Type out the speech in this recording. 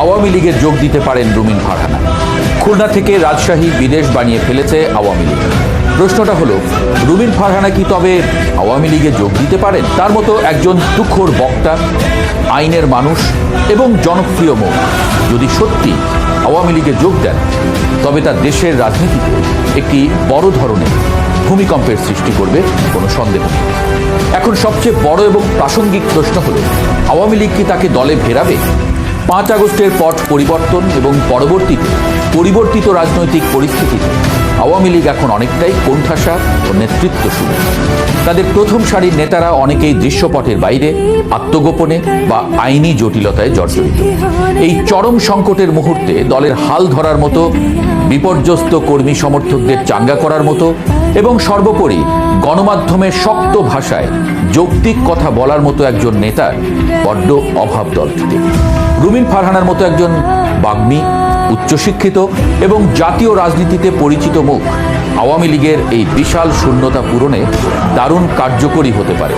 আওয়ামী লীগে যোগ দিতে পারেন রুমিন ফারহানা। খুলনা থেকে রাজশাহী বিদেশ বানিয়ে ফেলেছে আওয়ামী লীগ। প্রশ্নটা হলো, রুমিন ফারহানা কি তবে আওয়ামী লীগে যোগ দিতে পারেন? তার মতো একজন তুখোড় বক্তা, আইনের মানুষ এবং জনপ্রিয় মুখ যদি সত্যি আওয়ামী লীগে যোগ দেন, তবে তা দেশের রাজনীতিতে একটি বড় ধরনের ভূমিকম্পের সৃষ্টি করবে, কোনো সন্দেহ নেই। এখন সবচেয়ে বড় এবং প্রাসঙ্গিক প্রশ্ন হলো, আওয়ামী লীগ কি তাকে দলে ফেরাবে? 5 আগস্টের পট পরিবর্তন এবং পরবর্তীতে পরিবর্তিত রাজনৈতিক পরিস্থিতিতে আওয়ামী লীগ এখন অনেকটাই কোণঠাসা ও নেতৃত্বশূন্য। তাদের প্রথম সারির নেতারা অনেকেই দৃশ্যপটের বাইরে, আত্মগোপনে বা আইনি জটিলতায় জর্জরিত। এই চরম সংকটের মুহূর্তে দলের হাল ধরার মতো, বিপর্যস্ত কর্মী সমর্থকদের চাঙ্গা করার মতো এবং সর্বোপরি গণমাধ্যমে শক্ত ভাষায় যৌক্তিক কথা বলার মতো একজন নেতার বড্ড অভাব দলটিতে। রুমিন ফারহানার মতো একজন বাগ্মী, উচ্চশিক্ষিত এবং জাতীয় রাজনীতিতে পরিচিত মুখ আওয়ামী লীগের এই বিশাল শূন্যতা পূরণে দারুণ কার্যকরী হতে পারে।